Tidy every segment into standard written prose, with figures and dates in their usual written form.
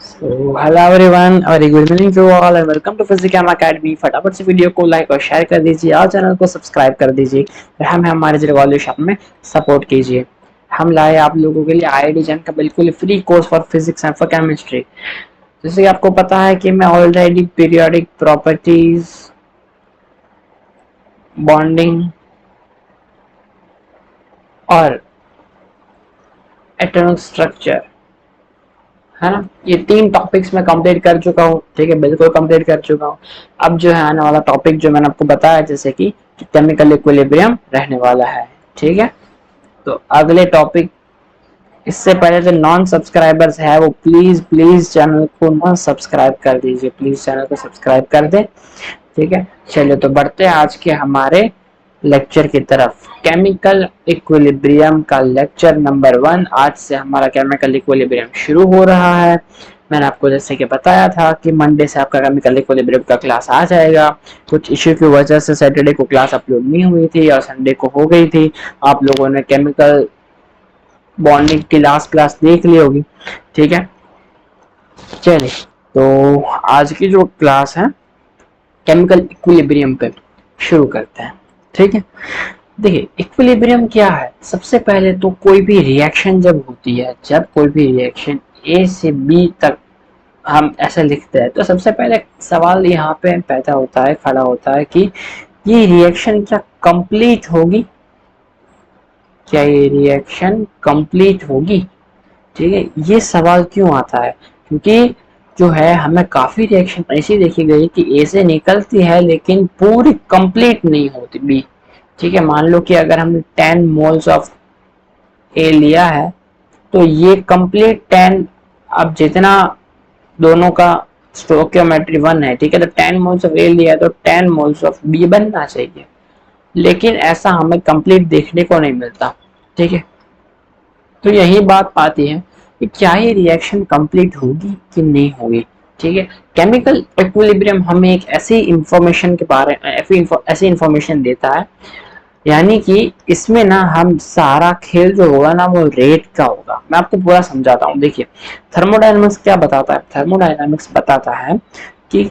Hello everyone, very good evening to all and welcome to physics academy. फटाफट से video को like और share कर दीजिए और चैनल को सब्सक्राइब कर दीजिए और हमें हमारे रिवॉल्यूशन में सपोर्ट कीजिए। हम लाए आप लोगों के लिए आईआईटी जैन का बिल्कुल free course for physics and for chemistry. जैसे कि आपको पता है कि मैं ऑलरेडी पीरियोडिक प्रॉपर्टीज, बॉन्डिंग और एटॉमिक स्ट्रक्चर, है ना, ये तीन टॉपिक्स मैं कंप्लीट कर चुका हूँ। ठीक है, बिल्कुल कंप्लीट कर चुका हूँ। अब जो है आने वाला टॉपिक जो मैंने आपको बताया, जैसे कि केमिकल इक्विलिब्रियम रहने वाला है। ठीक है, तो अगले टॉपिक, इससे पहले जो नॉन सब्सक्राइबर्स है वो प्लीज प्लीज चैनल को ना सब्सक्राइब कर दीजिए, प्लीज चैनल को सब्सक्राइब कर दे। ठीक है, चलिए तो बढ़ते हैं आज के हमारे लेक्चर की तरफ। केमिकल इक्विलिब्रियम का लेक्चर नंबर 1 आज से हमारा केमिकल इक्विलिब्रियम शुरू हो रहा है। मैंने आपको जैसे कि बताया था कि मंडे से आपका केमिकल इक्विलिब्रियम का क्लास आ जाएगा। कुछ इश्यू की वजह से सैटरडे को क्लास अपलोड नहीं हुई थी और संडे को हो गई थी। आप लोगों ने केमिकल बॉन्डिंग की लास्ट क्लास देख ली होगी। ठीक है, चलिए तो आज की जो क्लास है केमिकल इक्विलिब्रियम पे शुरू करते हैं। ठीक है, देखिए इक्विलिब्रियम क्या है। सबसे पहले तो कोई भी रिएक्शन जब होती है, जब कोई भी रिएक्शन ए से बी तक हम ऐसे लिखते हैं, तो सबसे पहले सवाल यहाँ पे पैदा होता है, खड़ा होता है कि ये रिएक्शन क्या कंप्लीट होगी, क्या ये रिएक्शन कंप्लीट होगी। ठीक है, ये सवाल क्यों आता है, क्योंकि जो है हमें काफी रिएक्शन ऐसी देखी गई कि ए से निकलती है लेकिन पूरी कंप्लीट नहीं होती बी। ठीक है, मान लो कि अगर हमने 10 मोल्स ऑफ ए लिया है तो ये कंप्लीट 10, अब जितना दोनों का स्टोइकियोमेट्री 1 है, ठीक है, तो 10 मोल्स ऑफ ए लिया है तो 10 मोल्स ऑफ बी बनना चाहिए, लेकिन ऐसा हमें कंप्लीट देखने को नहीं मिलता। ठीक है, तो यही बात आती है कि क्या ये रिएक्शन कंप्लीट होगी कि नहीं होगी। ठीक है, केमिकल इक्विलिब्रियम हमें एक ऐसी इंफॉर्मेशन के बारे में ऐसी इंफॉर्मेशन देता है, यानी कि इसमें ना हम सारा खेल जो होगा ना वो रेट का होगा। मैं आपको पूरा समझाता हूँ। देखिए थर्मोडायनामिक्स क्या बताता है, थर्मोडायनामिक्स बताता है कि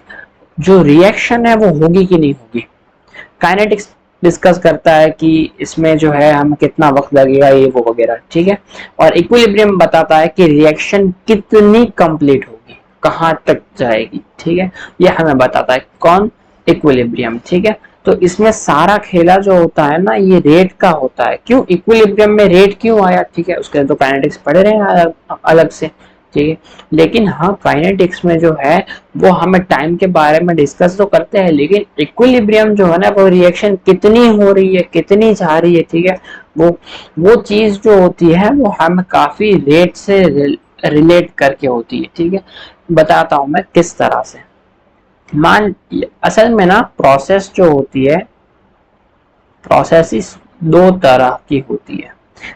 जो रिएक्शन है वो होगी कि नहीं होगी। काइनेटिक्स डिस्कस करता है कि इसमें जो है हमें कितना वक्त लगेगा, ये वो वगैरह। ठीक है, और इक्विलिब्रियम बताता है कि रिएक्शन कितनी कंप्लीट होगी, कहाँ तक जाएगी। ठीक है, ये हमें बताता है कौन, इक्विलिब्रियम। ठीक है, तो इसमें सारा खेला जो होता है ना ये रेट का होता है। क्यों इक्विलिब्रियम में रेट क्यों आया, ठीक है, उसके तो काइनेटिक्स पढ़े रहे हैं अलग से। ठीक है, लेकिन हाँ काइनेटिक्स में जो है वो हमें टाइम के बारे में डिस्कस तो करते हैं, लेकिन इक्विलिब्रियम जो है ना वो रिएक्शन कितनी हो रही है, कितनी जा रही है। ठीक है, वो चीज जो होती है वो हमें काफी रेट से रिलेट करके होती है। ठीक है, बताता हूं मैं किस तरह से। मान असल में ना प्रोसेस जो होती है, प्रोसेस दो तरह की होती है।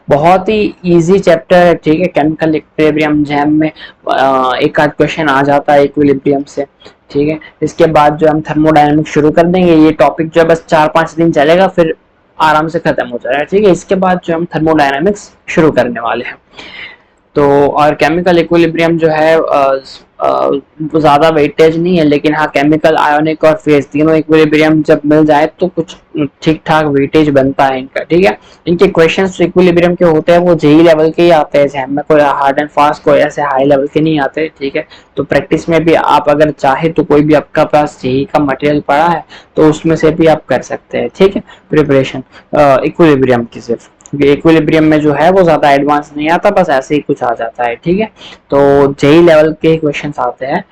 बहुत ही इजी चैप्टर है। ठीक है, केमिकल इक्विलिब्रियम जैम में एक आध क्वेश्चन आ जाता है इक्विलिब्रियम से। ठीक है, इसके बाद जो हम थर्मोडायनेमिक्स शुरू कर देंगे, ये टॉपिक जो बस 4-5 दिन चलेगा फिर आराम से खत्म हो जाएगा। ठीक है, इसके बाद जो हम थर्मोडायनेमिक्स शुरू करने वाले हैं। तो और केमिकल इक्विलिब्रियम जो है वो ज्यादा वेटेज नहीं है, लेकिन हाँ केमिकल आयोनिक और फेज तीनों इक्विलिब्रियम जब मिल जाए तो कुछ ठीक ठाक वेटेज बनता है इनका। ठीक है, इनके क्वेश्चंस इक्विलिब्रियम के होते हैं वो जेई लेवल के ही आते हैं, जैम में कोई हार्ड एंड फास्ट कोई ऐसे हाई लेवल के नहीं आते। ठीक है, तो प्रैक्टिस में भी आप अगर चाहे तो कोई भी आपका पास जेई का मटेरियल पड़ा है तो उसमें से भी आप कर सकते हैं। ठीक है, प्रिपरेशन इक्विलिब्रियम की सिर्फ, क्योंकि इक्विलिब्रियम में जो है वो ज्यादा एडवांस नहीं आता, बस ऐसे ही कुछ आ जाता है। ठीक है, तो जेई लेवल के क्वेश्चंस आते हैं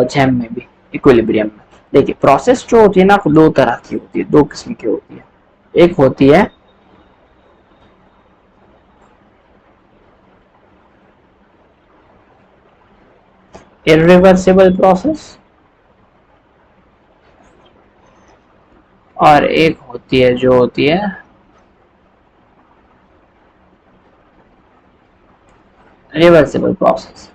जैम में भी, इक्विलिब्रियम में। देखिए प्रोसेस जो होती है ना दो तरह की होती है, दो किस्म की होती है। एक होती है इरिवर्सिबल प्रोसेस और एक होती है जो होती है रिवर्सिबल प्रोसेस।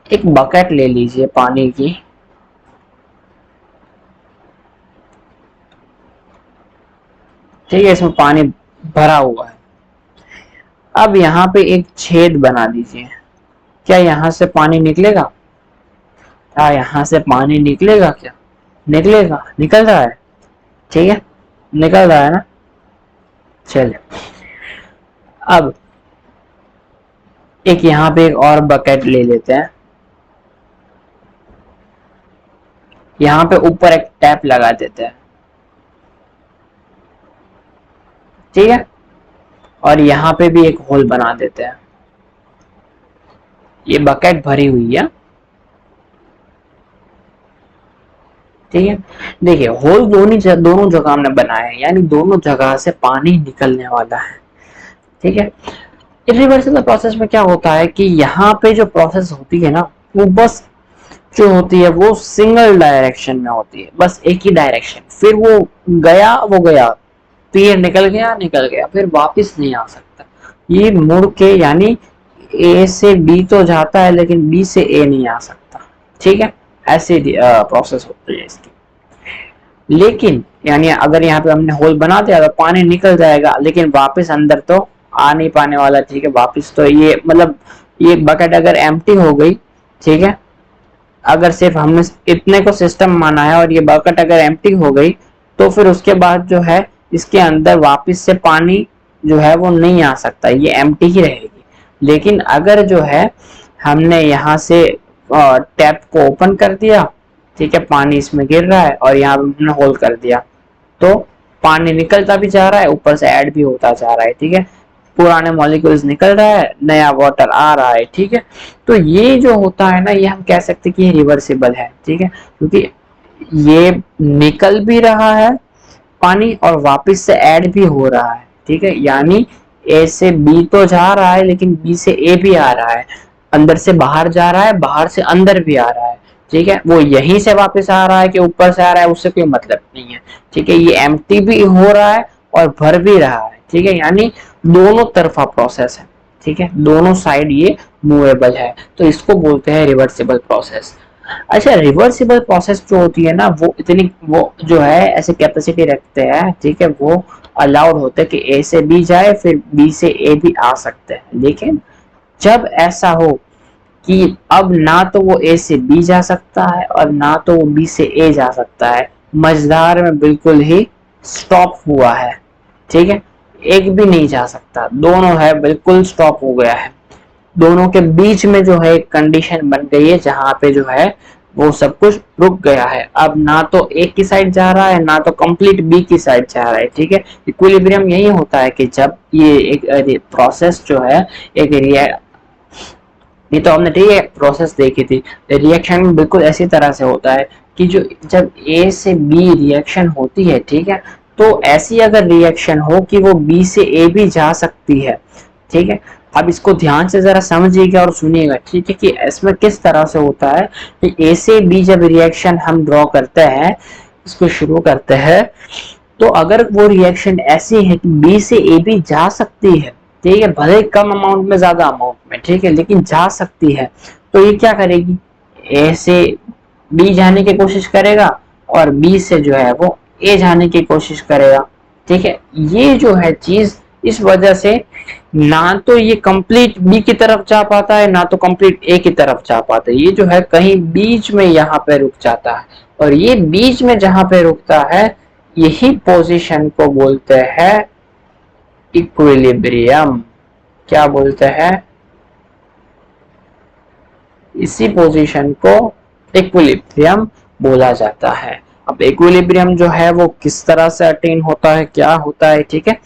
एक बकेट ले लीजिए पानी की, ठीक है, इसमें पानी भरा हुआ है। अब यहाँ पे एक छेद बना दीजिए, क्या यहाँ से पानी निकलेगा? क्या यहाँ से पानी निकलेगा? क्या निकलेगा? निकल रहा है, ठीक है, निकल रहा है ना। चलिए, अब एक यहाँ पे एक और बकेट ले लेते हैं। यहाँ पे ऊपर एक टैप लगा देते हैं, ठीक है, और यहाँ पे भी एक होल बना देते हैं। ये बकेट भरी हुई है, ठीक है। देखिए, होल दोनों जगह हमने बनाया है, यानी दोनों जगह से पानी निकलने वाला है, ठीक है। इरिवर्सिबल प्रोसेस में क्या होता है कि यहाँ पे जो प्रोसेस होती है ना, वो बस जो होती है वो सिंगल डायरेक्शन में होती है, बस एक ही डायरेक्शन, फिर वो गया, तीर निकल गया, निकल गया, फिर वापस नहीं आ सकता। ये मुड़ के, यानी ए से बी तो जाता है लेकिन बी से ए नहीं आ सकता, ठीक है। ऐसे प्रोसेस होती है इसकी। लेकिन यानी अगर यहाँ पे हमने होल बना दिया तो पानी निकल जाएगा, लेकिन वापस अंदर तो आ नहीं पाने वाला, ठीक है। वापस तो ये मतलब ये बकेट अगर एम्प्टी हो गई, ठीक है, अगर सिर्फ हमने इतने को सिस्टम माना है और ये बकेट अगर एम्प्टी हो गई, तो फिर उसके बाद जो है इसके अंदर वापस से पानी जो है वो नहीं आ सकता, ये एम्प्टी ही रहेगी। लेकिन अगर जो है हमने यहाँ से टैप को ओपन कर दिया, ठीक है, पानी इसमें गिर रहा है और यहाँ पे हमने होल कर दिया, तो पानी निकलता भी जा रहा है, ऊपर से ऐड भी होता जा रहा है, ठीक है। पुराने मॉलिक्यूल्स निकल रहा है, नया वाटर आ रहा है, ठीक है। तो ये जो होता है ना, ये हम कह सकते हैं कि ये रिवर्सिबल है, ठीक है, क्योंकि ये निकल भी रहा है पानी और वापस से ऐड भी हो रहा है, ठीक है। यानी ए से बी तो जा रहा है लेकिन बी से ए भी आ रहा है, अंदर से बाहर जा रहा है, बाहर से अंदर भी आ रहा है, ठीक है। वो यहीं से वापस आ रहा है कि ऊपर से आ रहा है, उससे कोई मतलब नहीं है, ठीक है। ये एम्प्टी भी हो रहा है और भर भी रहा है, ठीक है, यानी दोनों तरफा प्रोसेस है, ठीक है, दोनों साइड ये मूवेबल है, तो इसको बोलते हैं रिवर्सिबल प्रोसेस। अच्छा, रिवर्सिबल प्रोसेस जो होती है ना, वो जो है ऐसे कैपेसिटी रखते हैं, ठीक है, वो अलाउड होते हैं कि ए से बी जाए, फिर बी से ए भी आ सकते हैं। लेकिन जब ऐसा हो कि अब ना तो वो ए से बी जा सकता है और ना तो वो बी से ए जा सकता है, मझधार में बिल्कुल ही स्टॉप हुआ है, ठीक है, एक भी नहीं जा सकता, दोनों है बिल्कुल स्टॉप हो गया है, दोनों के बीच में जो है एक कंडीशन बन गई है जहां पे जो है वो सब कुछ रुक गया है। अब ना तो ए की साइड जा रहा है ना तो कंप्लीट बी की साइड जा रहा है, ठीक है। इक्विलिब्रियम यही होता है कि जब ये एक प्रोसेस जो है एक ये तो हमने ठीक है प्रोसेस देखी थी, रिएक्शन बिल्कुल ऐसी तरह से होता है कि जो जब ए से बी रिएक्शन होती है, ठीक है, तो ऐसी अगर रिएक्शन हो कि वो बी से ए भी जा सकती है, ठीक है। अब इसको ध्यान से जरा समझिएगा और सुनिएगा, ठीक है, कि इसमें किस तरह से होता है कि ए से बी जब रिएक्शन हम ड्रॉ करते हैं, इसको शुरू करते हैं, तो अगर वो रिएक्शन ऐसी है कि बी से ए भी जा सकती है, ठीक है, भले कम अमाउंट में ज्यादा अमाउंट में, ठीक है, लेकिन जा सकती है, तो ये क्या करेगी, ए से बी जाने की कोशिश करेगा और बी से जो है वो ए जाने की कोशिश करेगा, ठीक है। ये जो है चीज, इस वजह से ना तो ये कंप्लीट बी की तरफ जा पाता है ना तो कंप्लीट ए की तरफ जा पाता है, ये जो है कहीं बीच में यहाँ पे रुक जाता है, और ये बीच में जहां पे रुकता है यही पोजीशन को बोलते हैं इक्विलिब्रियम। क्या बोलते हैं? इसी पोजीशन को इक्विलिब्रियम बोला जाता है। अब इक्विलिब्रियम जो है वो किस तरह से अटेन होता है, क्या होता है, ठीक है,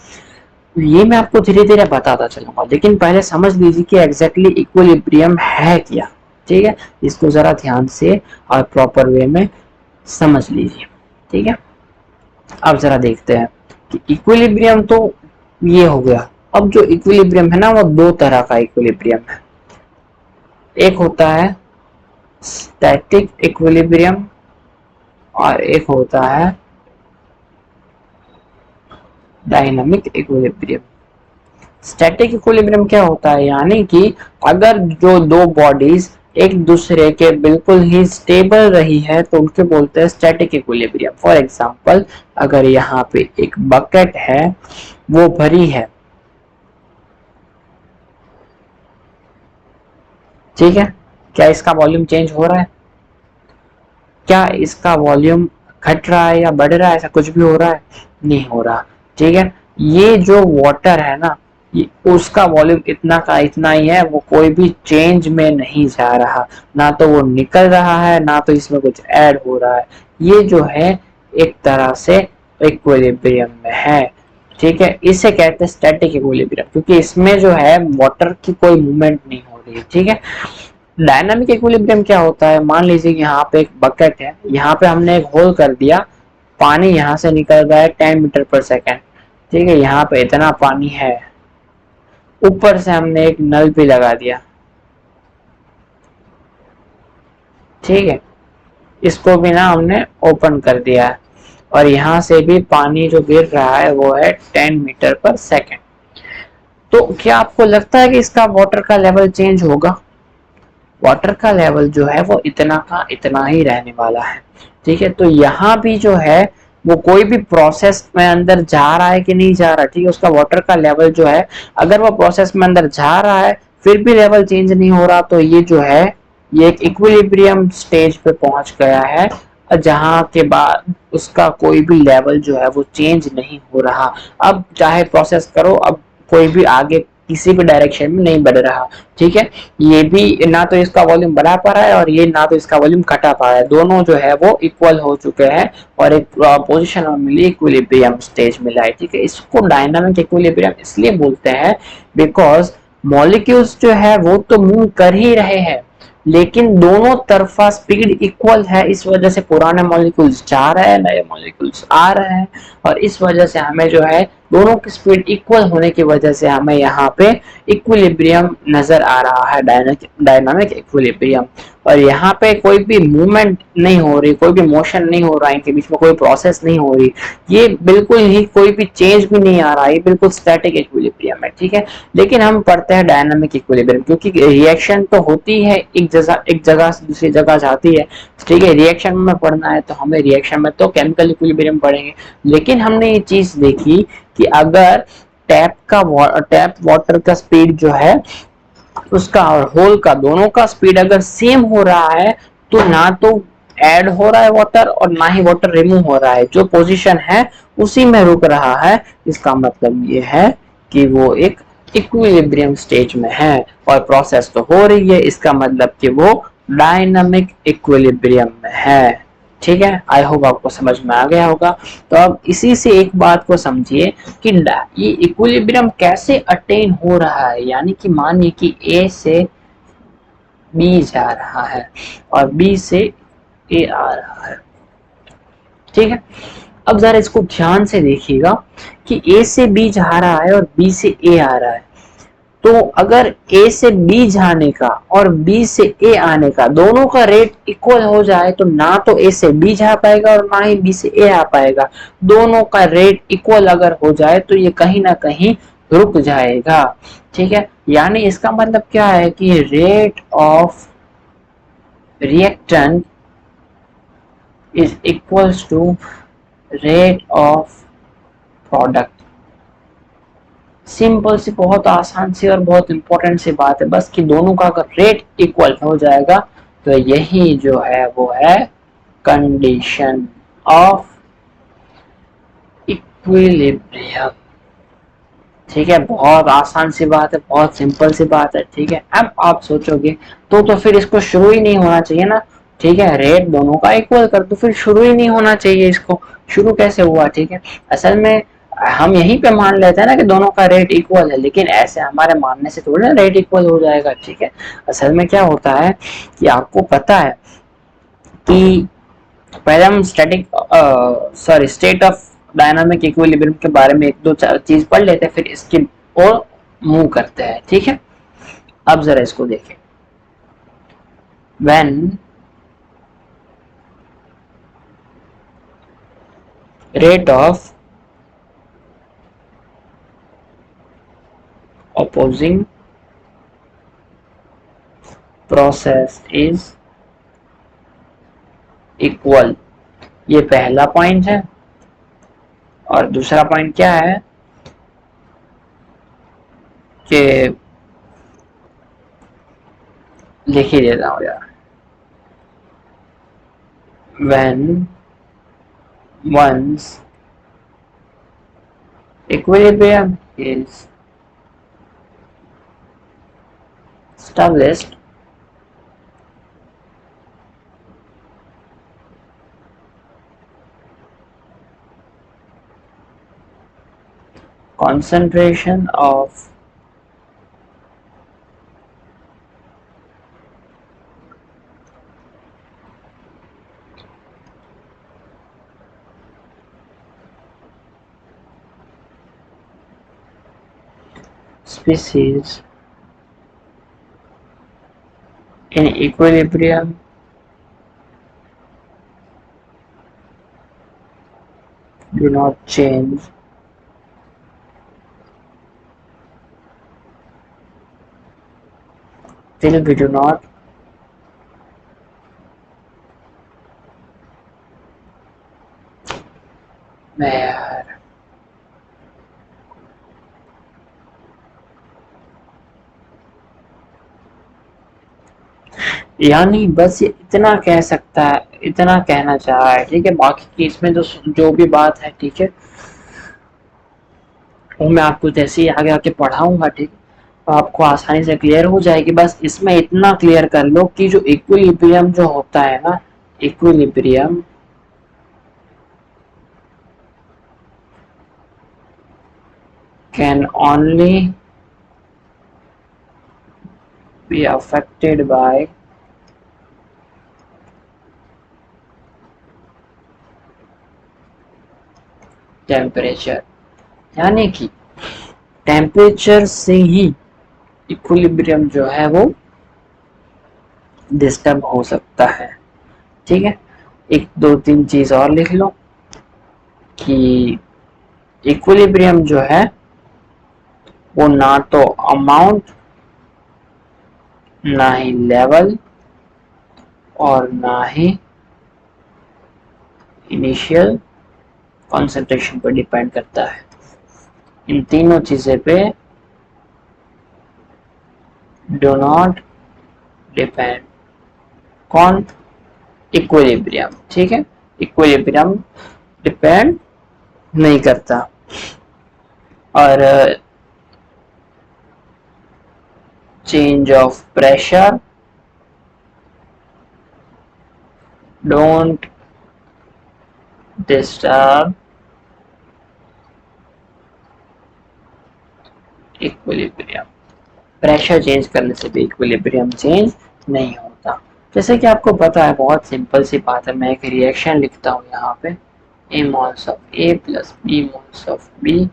ये मैं आपको धीरे धीरे बताता चलूंगा, लेकिन पहले समझ लीजिए कि एग्जैक्टली इक्विलिब्रियम है क्या, ठीक है। इसको जरा ध्यान से और प्रॉपर वे में समझ लीजिए, ठीक है। अब जरा देखते हैं कि इक्विलिब्रियम तो ये हो गया। अब जो इक्विलिब्रियम है ना, वो दो तरह का इक्विलिब्रियम है, एक होता है स्टैटिक इक्विलिब्रियम और एक होता है डायनामिक इक्विलिब्रियम। स्टैटिक इक्विलिब्रियम क्या होता है, यानी कि अगर जो दो बॉडीज एक दूसरे के बिल्कुल ही स्टेबल रही है तो उनके बोलते हैं स्टैटिक इक्विलिब्रियम। फॉर एग्जांपल, अगर यहाँ पे एक बकेट है, वो भरी है, ठीक है। क्या इसका वॉल्यूम चेंज हो रहा है? क्या इसका वॉल्यूम घट रहा है या बढ़ रहा है? ऐसा कुछ भी हो रहा है? नहीं हो रहा। ठीक है। ये जो वाटर है ना, ये उसका वॉल्यूम इतना का इतना ही है, वो कोई भी चेंज में नहीं जा रहा, ना तो वो निकल रहा है ना तो इसमें कुछ ऐड हो रहा है। ये जो है एक तरह से इक्विलिब्रियम में है। ठीक है। इसे कहते हैं स्टैटिक इक्विलिब्रियम, क्योंकि इसमें जो है वाटर की कोई मूवमेंट नहीं हो रही है। ठीक है। डायनामिक इक्विलिब्रियम क्या होता है? मान लीजिए यहाँ पे एक बकेट है, यहाँ पे हमने एक होल कर दिया, पानी यहाँ से निकल रहा है 10 मीटर पर सेकेंड। ठीक है। यहाँ पे इतना पानी है, ऊपर से हमने एक नल भी लगा दिया। ठीक है। इसको भी ना हमने ओपन कर दिया है, और यहाँ से भी पानी जो गिर रहा है वो है 10 मीटर पर सेकेंड। तो क्या आपको लगता है कि इसका वाटर का लेवल चेंज होगा? वाटर का लेवल जो है वो इतना का इतना ही रहने वाला है। ठीक है। तो यहाँ भी जो है वो कोई भी प्रोसेस में अंदर जा रहा है कि नहीं जा रहा, ठीक है, उसका वाटर का लेवल जो है, अगर वो प्रोसेस में अंदर जा रहा है फिर भी लेवल चेंज नहीं हो रहा, तो ये जो है ये एक इक्विलिब्रियम स्टेज पे पहुंच गया है, जहां के बाद उसका कोई भी लेवल जो है वो चेंज नहीं हो रहा। अब चाहे प्रोसेस करो, अब कोई भी आगे किसी भी डायरेक्शन में नहीं बढ़ रहा। ठीक है। ये भी ना तो इसका वॉल्यूम बढ़ा पा रहा है और ये ना तो इसका वॉल्यूम घटा पा रहा है, दोनों जो है वो इक्वल हो चुके हैं और एक पोजीशन में मिली, इक्विलिब्रियम स्टेज मिला है। ठीक है। इसको डायनामिक इक्विलिब्रियम इसलिए बोलते हैं बिकॉज मॉलिक्यूल्स जो है वो तो मूव कर ही रहे हैं, लेकिन दोनों तरफा स्पीड इक्वल है। इस वजह से पुराने मॉलिक्यूल्स जा रहे हैं, नए मॉलिक्यूल्स आ रहे हैं, और इस वजह से हमें जो है दोनों की स्पीड इक्वल होने की वजह से हमें यहाँ पे इक्विलिब्रियम नजर आ रहा है, डायनामिक इक्विलिब्रियम। और यहाँ पे कोई भी मूवमेंट नहीं हो रही, कोई भी मोशन नहीं हो रहा है, इनके बीच में कोई प्रोसेस नहीं हो रही, ये बिल्कुल ही कोई भी चेंज भी नहीं आ रहा है, ये बिल्कुल स्टैटिक इक्विलिब्रियम है। ठीक है। लेकिन हम पढ़ते हैं डायनामिक इक्विलिब्रियम, क्योंकि रिएक्शन तो होती है, एक जगह से दूसरी जगह जाती है। ठीक है। रिएक्शन में पढ़ना है तो हमें रिएक्शन में तो केमिकल इक्विलिब्रियम पढ़ेंगे, लेकिन हमने ये चीज देखी कि अगर टैप वाटर का स्पीड जो है उसका और होल का, दोनों का स्पीड अगर सेम हो रहा है, तो ना तो ऐड हो रहा है वाटर और ना ही वाटर रिमूव हो रहा है, जो पोजीशन है उसी में रुक रहा है। इसका मतलब ये है कि वो एक इक्विलिब्रियम स्टेज में है, और प्रोसेस तो हो रही है, इसका मतलब कि वो डायनामिक इक्विलिब्रियम में है। ठीक है। आई होप आपको समझ में आ गया होगा। तो अब इसी से एक बात को समझिए कि ये इक्विलिब्रियम कैसे अटेन हो रहा है। यानी कि मानिए कि ए से बी जा रहा है और बी से ए आ रहा है। ठीक है। अब जरा इसको ध्यान से देखिएगा कि ए से बी जा रहा है और बी से ए आ रहा है, तो अगर ए से बी जाने का और बी से ए आने का दोनों का रेट इक्वल हो जाए, तो ना तो ए से बी जा पाएगा और ना ही बी से ए आ पाएगा। दोनों का रेट इक्वल अगर हो जाए तो ये कहीं ना कहीं रुक जाएगा। ठीक है। यानी इसका मतलब क्या है कि rate of reactant is equals to rate of product. Simple सी, बहुत आसान सी और बहुत इंपॉर्टेंट सी बात है बस, कि दोनों का अगर रेट इक्वल हो जाएगा तो यही जो है वो है कंडीशन ऑफ इक्विलिब्रियम। ठीक है। बहुत आसान सी बात है, बहुत सिंपल सी बात है। ठीक है। अब आप सोचोगे तो फिर इसको शुरू ही नहीं होना चाहिए ना। ठीक है। रेट दोनों का इक्वल कर दो, फिर शुरू ही नहीं होना चाहिए इसको। शुरू कैसे हुआ? ठीक है। असल में हम यहीं पे मान लेते हैं ना कि दोनों का रेट इक्वल है, लेकिन ऐसे हमारे मानने से थोड़ी ना रेट इक्वल हो जाएगा। ठीक है। असल में क्या होता है कि आपको पता है कि पहले हम स्टेट ऑफ डायनामिक इक्विलिब्रियम के बारे में एक दो चार चीज पढ़ लेते हैं, फिर इसकी ओर मूव करते हैं। ठीक है। अब जरा इसको देखें। When rate of opposing process is equal, ये पहला पॉइंट है। और दूसरा पॉइंट क्या है कि लिख ही देता हूँ यार। when once equilibrium is established, concentration of species in equilibrium do not change till we do not मैं यार यानी बस ये इतना कह सकता है, इतना कहना चाह रहा है, ठीक है। बाकी की इसमें जो भी बात है, ठीक है, वो मैं आपको जैसे ही आगे आके पढ़ाऊंगा, ठीक, तो आपको आसानी से क्लियर हो जाएगी। बस इसमें इतना क्लियर कर लो कि जो इक्विलिब्रियम जो होता है ना, equilibrium can only be affected by temperature, यानी कि टेम्परेचर से ही इक्विलिब्रियम जो है वो डिस्टर्ब हो सकता है, ठीक है। एक दो तीन चीज और लिख लो कि इक्विलिब्रियम जो है वो ना तो अमाउंट, ना ही लेवल, और ना ही इनिशियल कॉन्सेंट्रेशन पर डिपेंड करता है। इन तीनों चीजें पे डू नॉट डिपेंड। कौन? इक्विलिब्रियम, ठीक है। इक्विलिब्रियम डिपेंड नहीं करता। और change of pressure don't disturb equilibrium. Pressure change करने से भी इक्विलिब्रियम चेंज नहीं होता। जैसे कि आपको पता है, बहुत सिंपल सी बात है। मैं एक रिएक्शन लिखता हूँ यहाँ पे, A moles of A plus B moles of B,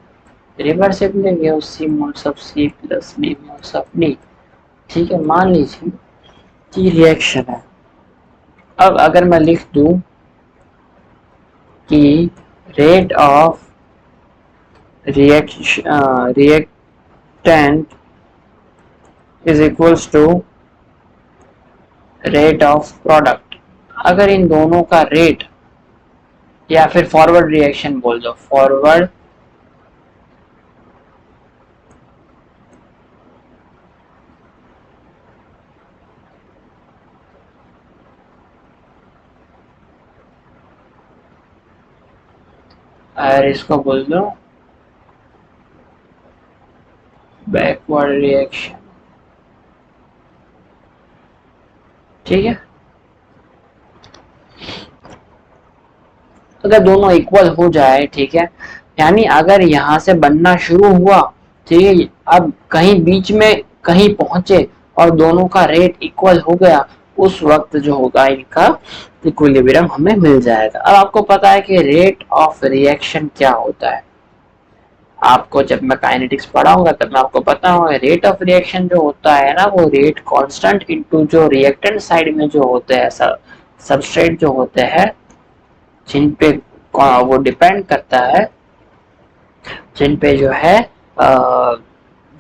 reversible लेंगे C moles of C plus B moles of D, ठीक है। मान लीजिए कि रिएक्शन है। अब अगर मैं लिख दूं कि rate of reactant is equals to rate of product, अगर इन दोनों का रेट, या फिर फॉरवर्ड रिएक्शन बोल दो, फॉरवर्ड और इसको बोल दो बैकवर्ड रिएक्शन, ठीक है। अगर दोनों इक्वल हो जाए, ठीक है, यानी अगर यहाँ से बनना शुरू हुआ, ठीक है, अब कहीं बीच में कहीं पहुंचे और दोनों का रेट इक्वल हो गया, उस वक्त जो होगा इनका इक्विलिब्रियम हमें मिल जाएगा। अब आपको पता है कि रेट ऑफ रिएक्शन क्या होता है। आपको जब मैं काइनेटिक्स पढ़ाऊंगा तब मैं आपको बताऊंगा रेट ऑफ रिएक्शन जो होता है ना, वो रेट कांस्टेंट इनटू जो रिएक्टेंट साइड में जो होते हैं सबस्ट्रेट जो होते हैं, जिन पे वो डिपेंड करता है, जिन पे जो है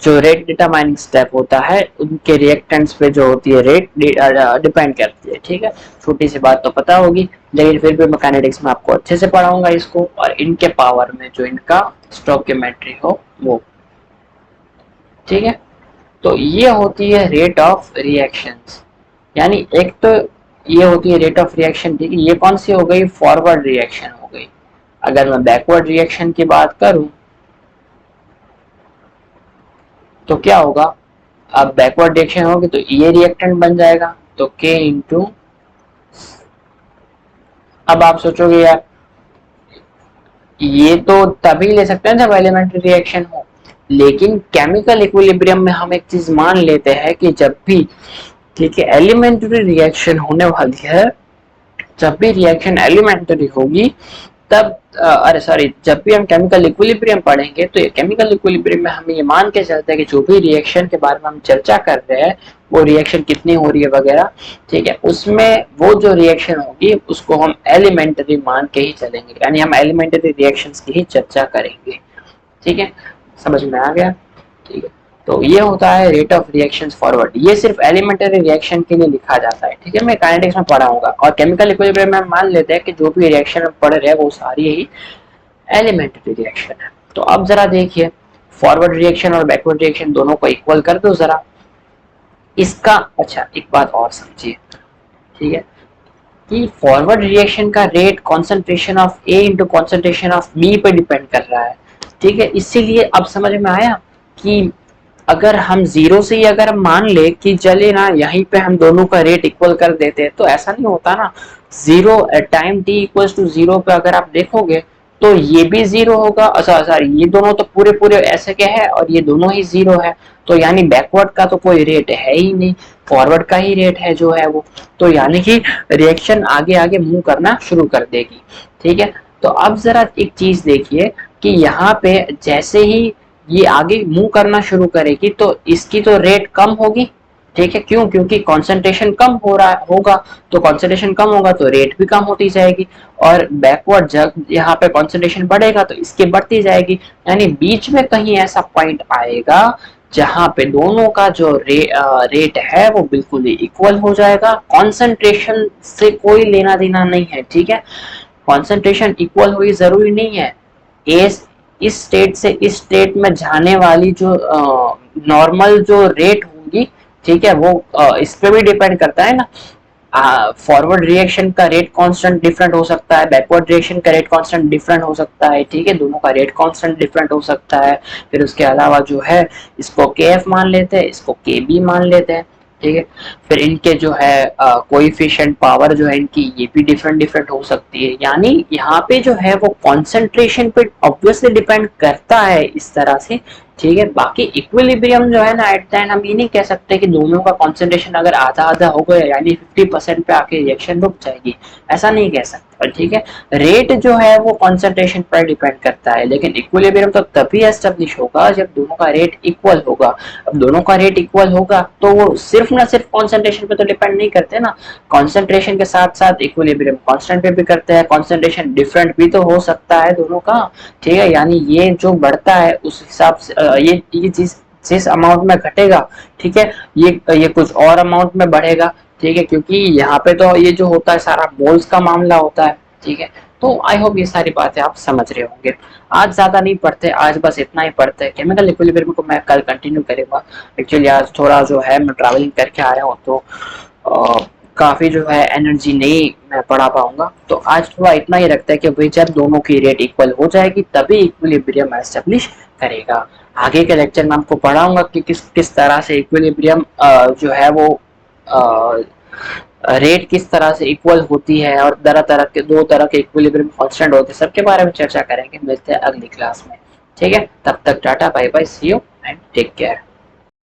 जो रेट डिटरमाइनिंग स्टेप होता है, उनके रिएक्टेंट्स पे जो होती है रेट डिपेंड करती है, ठीक है। छोटी सी बात तो पता होगी, लेकिन फिर भी मैकेनिक्स में आपको अच्छे से पढ़ाऊंगा इसको, और इनके पावर में जो इनका स्टोइकियोमेट्री हो वो, ठीक है। तो ये होती है रेट ऑफ रिएक्शंस, यानी एक तो ये होती है रेट ऑफ रिएक्शन, ठीक है, ये कौन सी हो गई, फॉरवर्ड रिएक्शन हो गई। अगर मैं बैकवर्ड रिएक्शन की बात करूं तो क्या होगा, अब बैकवर्ड रिएक्शन होगी तो ये रिएक्टेंट बन जाएगा, तो K इंटू, अब आप सोचोगे यार ये तो तभी ले सकते हैं जब एलिमेंट्री रिएक्शन हो, लेकिन केमिकल इक्विलिब्रियम में हम एक चीज मान लेते हैं कि जब भी, ठीक है, एलिमेंट्री रिएक्शन होने वाली है, जब भी रिएक्शन एलिमेंट्री होगी तब अरे सॉरी, जब भी हम केमिकल इक्विलिब्रियम पढ़ेंगे तो ये केमिकल इक्विलिब्रियम में हम ये मान के चलते हैं कि जो भी रिएक्शन के बारे में हम चर्चा कर रहे हैं वो रिएक्शन कितनी हो रही है वगैरह, ठीक है, उसमें वो जो रिएक्शन होगी उसको हम एलिमेंट्री मान के ही चलेंगे, यानी हम एलिमेंट्री रिएक्शंस की ही चर्चा करेंगे, ठीक है, समझ में आ गया, ठीक है। तो ये होता है रेट ऑफ रिएक्शंस फॉरवर्ड, ये सिर्फ एलिमेंट्री रिएक्शन के लिए लिखा जाता है, ठीक है, मैं काइनेटिक्स में पढ़ाऊंगा, और केमिकल इक्विलिब्रियम में मान लेते हैं कि जो भी रिएक्शन पढ़ रहे हैं वो सारी ही एलिमेंट्री रिएक्शन है। तो अब जरा देखिए, फॉरवर्ड रिएक्शन और बैकवर्ड रिएक्शन दोनों को इक्वल कर दो जरा, इसका अच्छा एक बात और समझिए, ठीक है, कि फॉरवर्ड रिएक्शन का rate concentration of A into concentration of B पे डिपेंड कर रहा है, ठीक है, इसीलिए अब समझ में आया कि अगर हम जीरो से ही अगर मान ले कि चले ना यहीं पे हम दोनों का रेट इक्वल कर देते तो ऐसा नहीं होता ना, zero time T equal to zero पे अगर आप देखोगे तो ये भी जीरो होगा, अच्छा सॉरी ये दोनों तो पूरे पूरे ऐसे के हैं और ये दोनों ही जीरो है, तो यानी बैकवर्ड का तो कोई रेट है ही नहीं, फॉरवर्ड का ही रेट है जो है वो, तो यानी कि रिएक्शन आगे आगे मूव करना शुरू कर देगी, ठीक है। तो अब जरा एक चीज देखिए कि यहाँ पे जैसे ही ये आगे मूव करना शुरू करेगी तो इसकी तो रेट कम होगी, ठीक है, क्यों, क्योंकि कंसंट्रेशन कम हो रहा होगा, तो कंसंट्रेशन कम होगा तो रेट भी कम होती जाएगी, और बैकवर्ड जब यहाँ पे कंसंट्रेशन बढ़ेगा तो इसकी बढ़ती जाएगी, यानी बीच में कहीं ऐसा पॉइंट आएगा जहां पे दोनों का जो रेट है वो बिल्कुल ही इक्वल हो जाएगा, कंसंट्रेशन से कोई लेना देना नहीं है, ठीक है, कंसंट्रेशन इक्वल हुई जरूरी नहीं है, इस स्टेट से इस स्टेट में जाने वाली जो नॉर्मल जो रेट होगी, ठीक है, वो इस पे भी डिपेंड करता है ना, फॉरवर्ड रिएक्शन का रेट कांस्टेंट डिफरेंट हो सकता है, बैकवर्ड रिएक्शन का रेट कांस्टेंट डिफरेंट हो सकता है, ठीक है, दोनों का रेट कांस्टेंट डिफरेंट हो सकता है, फिर उसके अलावा जो है इसको के एफ मान लेते हैं, इसको के बी मान लेते हैं, ठीक है, फिर इनके जो है कोएफिशिएंट पावर जो है इनकी ये भी डिफरेंट डिफरेंट हो सकती है, यानी यहाँ पे जो है वो कॉन्सेंट्रेशन पे ऑब्वियसली डिपेंड करता है इस तरह से, ठीक है, बाकी इक्विलिब्रियम जो है ना एट द एंड हम ये नहीं कह सकते कि दोनों का कॉन्सेंट्रेशन अगर आधा आधा हो गया यानी 50% पे आके रिएक्शन रुक जाएगी, ऐसा नहीं कह सकते, ठीक है, रेट जो है वो कॉन्सेंट्रेशन पर डिपेंड करता है, लेकिन इक्विलिब्रियम तो तभी एस्टेब्लिश होगा जब दोनों का रेट इक्वल होगा, अब दोनों का रेट इक्वल होगा तो वो सिर्फ ना सिर्फ कॉन्सेंट्रेशन पे तो डिपेंड नहीं करते ना, कॉन्सेंट्रेशन के साथ साथ इक्विलिब्रियम कांस्टेंट पे भी करते हैं, कॉन्सेंट्रेशन डिफरेंट भी तो हो सकता है दोनों का, ठीक है, यानी ये जो बढ़ता है उस हिसाब से ये चीज जिस अमाउंट में घटेगा, ठीक है, ये कुछ और अमाउंट में बढ़ेगा, ठीक है, क्योंकि यहाँ पे तो ये जो होता है सारा मोल्स का मामला होता है, ठीक है, तो आई होप ये सारी बातें आप समझ रहे होंगे। आज ज्यादा नहीं पढ़ते, आज बस इतना ही पढ़ते हैं, केमिकल इक्विलिब्रियम को मैं कल कंटिन्यू करूंगा, एक्चुअली आज थोड़ा जो है मैं ट्रैवलिंग करके आया हूँ तो काफी जो है एनर्जी नहीं मैं पढ़ा पाऊंगा, तो आज थोड़ा इतना ही रखता है कि भाई जब दोनों की रेट इक्वल हो जाएगी तभी इक्विलिब्रियम एस्टेब्लिश करेगा। आगे के लेक्चर में आपको पढ़ाऊंगा कि किस किस तरह से इक्विलिब्रियम जो है वो रेट किस तरह से इक्वल होती है और तरह तरह के दो तरह के इक्विलिब्रियम कांस्टेंट होते हैं, सबके बारे में चर्चा करेंगे, मिलते हैं अगली क्लास में, ठीक है, तब तक टाटा bye bye, see you and take care.